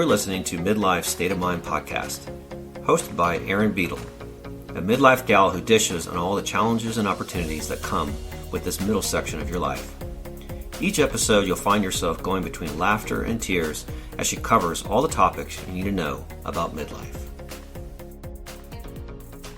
You're listening to Midlife State of Mind podcast, hosted by Erin, a midlife gal who dishes on all the challenges and opportunities that come with this middle section of your life. Each episode, you'll find yourself going between laughter and tears as she covers all the topics you need to know about midlife.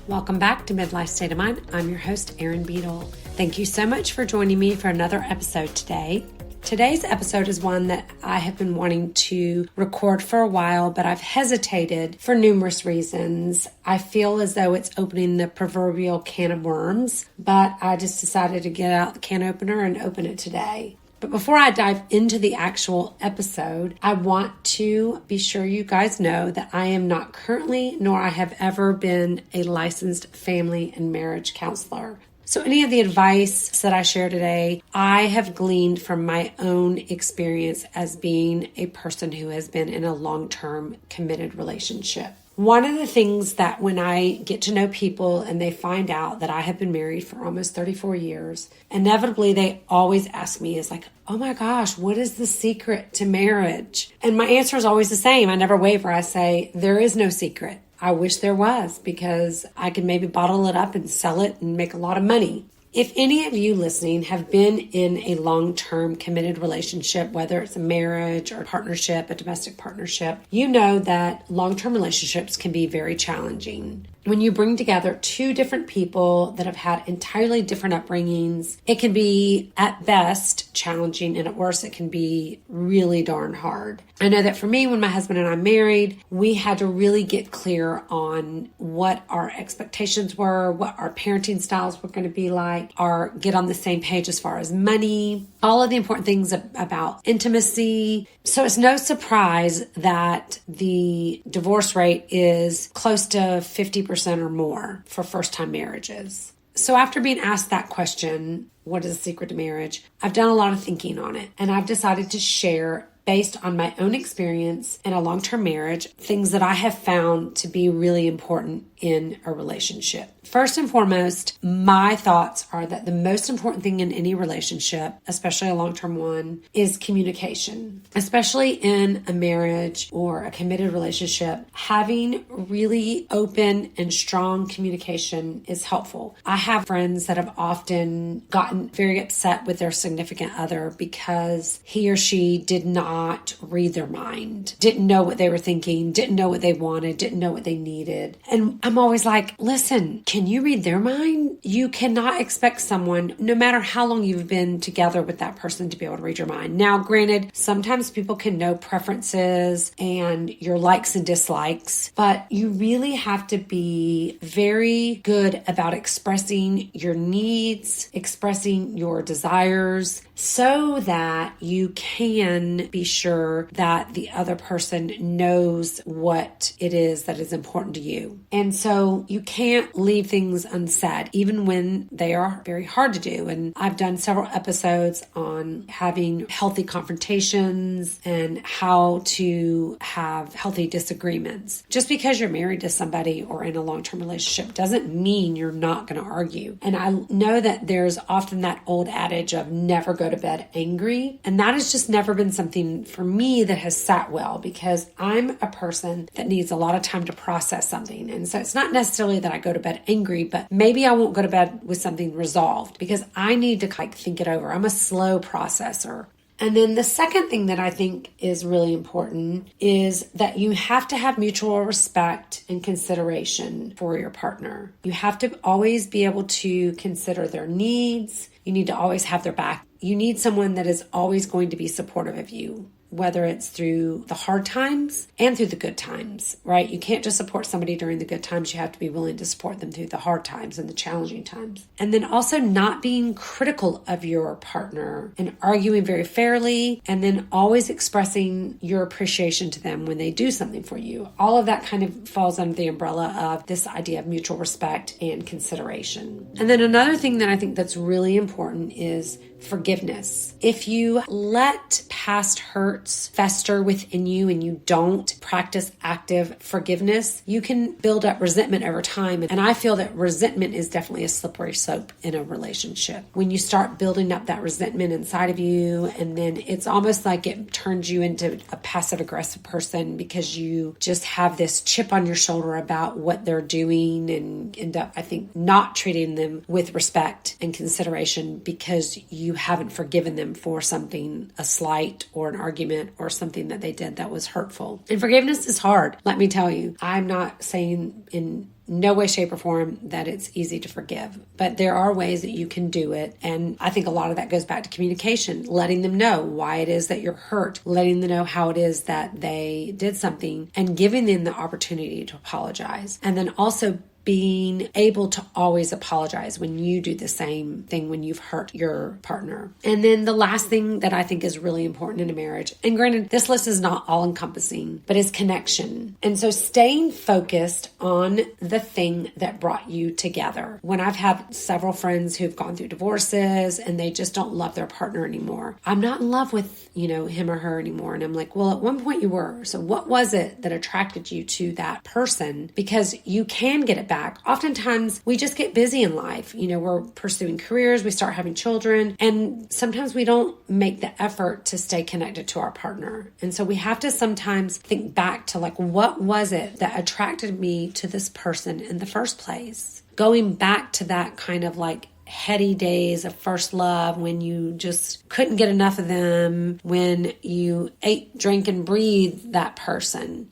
Welcome back to Midlife State of Mind. I'm your host, Erin Beadle. Thank you so much for joining me for another episode today. Today's episode is one that I have been wanting to record for a while, but I've hesitated for numerous reasons. I feel as though it's opening the proverbial can of worms, but I just decided to get out the can opener and open it today. But before I dive into the actual episode, I want to be sure you guys know that I am not currently, nor I have ever been, a licensed family and marriage counselor. So any of the advice that I share today, I have gleaned from my own experience as being a person who has been in a long-term committed relationship. One of the things that when I get to know people and they find out that I have been married for almost 34 years, inevitably they always ask me is like, oh my gosh, what is the secret to marriage? And my answer is always the same. I never waver. I say, there is no secret. I wish there was, because I could maybe bottle it up and sell it and make a lot of money. If any of you listening have been in a long-term committed relationship, whether it's a marriage or a partnership, a domestic partnership, you know that long-term relationships can be very challenging. When you bring together two different people that have had entirely different upbringings, it can be at best challenging, and at worst it can be really darn hard. I know that for me, when my husband and I married, we had to really get clear on what our expectations were, what our parenting styles were going to be like, or get on the same page as far as money, all of the important things about intimacy. So it's no surprise that the divorce rate is close to 50% or more for first-time marriages. So after being asked that question, what is the secret to marriage? I've done a lot of thinking on it, and I've decided to share, based on my own experience in a long-term marriage, things that I have found to be really important in a relationship. First and foremost, my thoughts are that the most important thing in any relationship, especially a long-term one, is communication. Especially in a marriage or a committed relationship, having really open and strong communication is helpful. I have friends that have often gotten very upset with their significant other because he or she did not read their mind, didn't know what they were thinking, didn't know what they wanted, didn't know what they needed. And I'm always like, listen, can you read their mind? You cannot expect someone, no matter how long you've been together with that person, to be able to read your mind. Now, granted, sometimes people can know preferences and your likes and dislikes, but you really have to be very good about expressing your needs, expressing your desires, so that you can be sure that the other person knows what it is that is important to you. And so you can't leave things unsaid, even when they are very hard to do. And I've done several episodes on having healthy confrontations and how to have healthy disagreements. Just because you're married to somebody or in a long-term relationship doesn't mean you're not going to argue. And I know that there's often that old adage of never go to bed angry. And that has just never been something for me that has sat well, because I'm a person that needs a lot of time to process something. And so it's not necessarily that I go to bed angry, but maybe I won't go to bed with something resolved because I need to think it over. I'm a slow processor. And then the second thing that I think is really important is that you have to have mutual respect and consideration for your partner. You have to always be able to consider their needs. You need to always have their back. You need someone that is always going to be supportive of you, whether it's through the hard times and through the good times, right? You can't just support somebody during the good times. You have to be willing to support them through the hard times and the challenging times. And then also not being critical of your partner and arguing very fairly, and then always expressing your appreciation to them when they do something for you. All of that kind of falls under the umbrella of this idea of mutual respect and consideration. And then another thing that I think that's really important is forgiveness. If you let past hurt hurts fester within you and you don't practice active forgiveness, you can build up resentment over time. And I feel that resentment is definitely a slippery slope in a relationship. When you start building up that resentment inside of you, and then it's almost like it turns you into a passive aggressive person because you just have this chip on your shoulder about what they're doing and end up, I think, not treating them with respect and consideration because you haven't forgiven them for something, a slight or an argument or something that they did that was hurtful. And forgiveness is hard. Let me tell you, I'm not saying in no way, shape, or form that it's easy to forgive, but there are ways that you can do it. And I think a lot of that goes back to communication, letting them know why it is that you're hurt, letting them know how it is that they did something, and giving them the opportunity to apologize. And then also being able to always apologize when you do the same thing when you've hurt your partner. And then the last thing that I think is really important in a marriage, and granted, this list is not all encompassing, but is connection. And so staying focused on the thing that brought you together. When I've had several friends who've gone through divorces and they just don't love their partner anymore. I'm not in love with, him or her anymore. And I'm like, well, at one point you were. So what was it that attracted you to that person? Because you can get it back. Oftentimes we just get busy in life. We're pursuing careers, we start having children, and sometimes we don't make the effort to stay connected to our partner. And so we have to sometimes think back to what was it that attracted me to this person in the first place? Going back to that kind of heady days of first love when you just couldn't get enough of them, when you ate, drank, and breathed that person.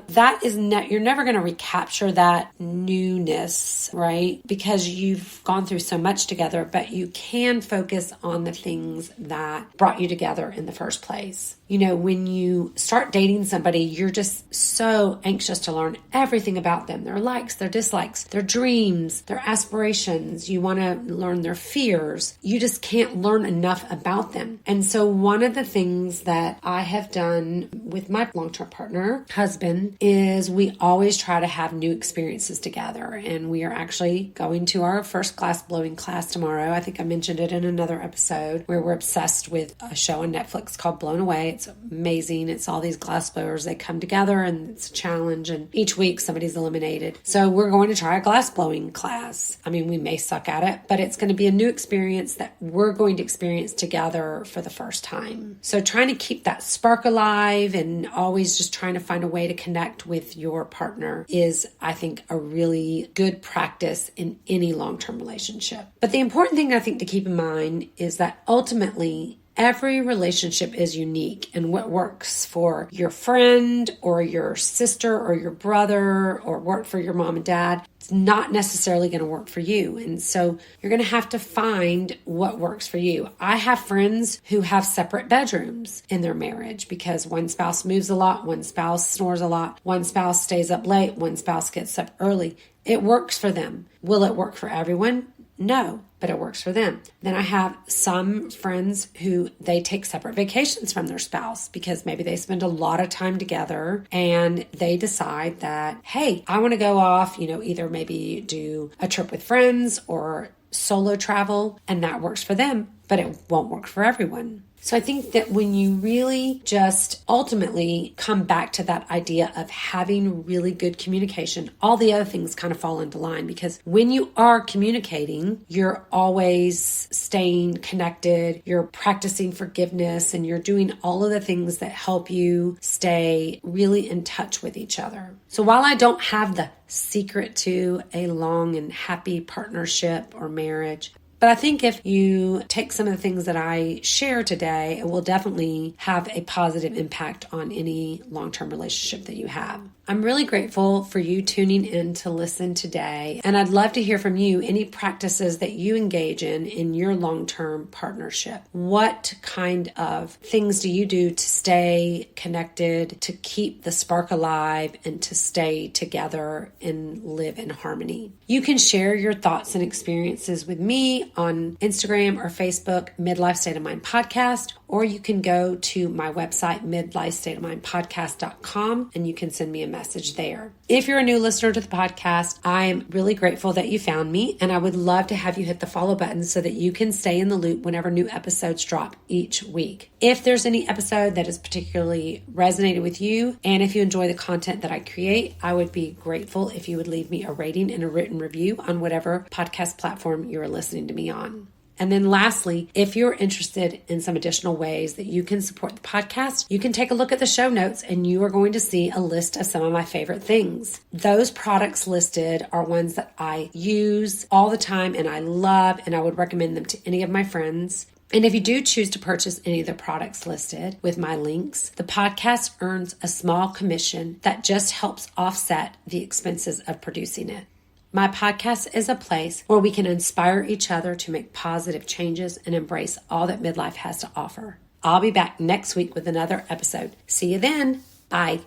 That is you're never going to recapture that newness, right? Because you've gone through so much together, but you can focus on the things that brought you together in the first place. When you start dating somebody, you're just so anxious to learn everything about them, their likes, their dislikes, their dreams, their aspirations. You want to learn their fears. You just can't learn enough about them. And so one of the things that I have done with my long-term partner, husband, is we always try to have new experiences together. And we are actually going to our first glass blowing class tomorrow. I think I mentioned it in another episode where we're obsessed with a show on Netflix called Blown Away. It's amazing. It's all these glass blowers. They come together and it's a challenge. And each week somebody's eliminated. So we're going to try a glass blowing class. I mean, we may suck at it, but it's going to be a new experience that we're going to experience together for the first time. So trying to keep that spark alive and always just trying to find a way to connect with your partner is, I think, a really good practice in any long-term relationship. But the important thing I think to keep in mind is that ultimately, every relationship is unique, and what works for your friend or your sister or your brother or worked for your mom and dad, it's not necessarily going to work for you. And so you're going to have to find what works for you. I have friends who have separate bedrooms in their marriage because one spouse moves a lot, one spouse snores a lot, one spouse stays up late, one spouse gets up early. It works for them. Will it work for everyone? No, but it works for them. Then I have some friends who they take separate vacations from their spouse because maybe they spend a lot of time together and they decide that, hey, I want to go off, either maybe do a trip with friends or solo travel, and that works for them, but it won't work for everyone. So I think that when you really just ultimately come back to that idea of having really good communication, all the other things kind of fall into line, because when you are communicating, you're always staying connected, you're practicing forgiveness, and you're doing all of the things that help you stay really in touch with each other. So while I don't have the secret to a long and happy partnership or marriage, but I think if you take some of the things that I share today, it will definitely have a positive impact on any long-term relationship that you have. I'm really grateful for you tuning in to listen today, and I'd love to hear from you any practices that you engage in your long-term partnership. What kind of things do you do to stay connected, to keep the spark alive, and to stay together and live in harmony? You can share your thoughts and experiences with me on Instagram or Facebook, Midlife State of Mind Podcast, or you can go to my website, midlifestateofmindpodcast.com, and you can send me a message there. If you're a new listener to the podcast, I'm really grateful that you found me, and I would love to have you hit the follow button so that you can stay in the loop whenever new episodes drop each week. If there's any episode that is has particularly resonated with you. And if you enjoy the content that I create, I would be grateful if you would leave me a rating and a written review on whatever podcast platform you are listening to me on. And then lastly, if you're interested in some additional ways that you can support the podcast, you can take a look at the show notes and you are going to see a list of some of my favorite things. Those products listed are ones that I use all the time and I love, and I would recommend them to any of my friends. And if you do choose to purchase any of the products listed with my links, the podcast earns a small commission that just helps offset the expenses of producing it. My podcast is a place where we can inspire each other to make positive changes and embrace all that midlife has to offer. I'll be back next week with another episode. See you then. Bye.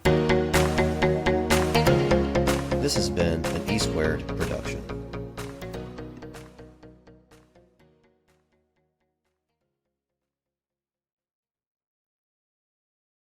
This has been an E Squared production.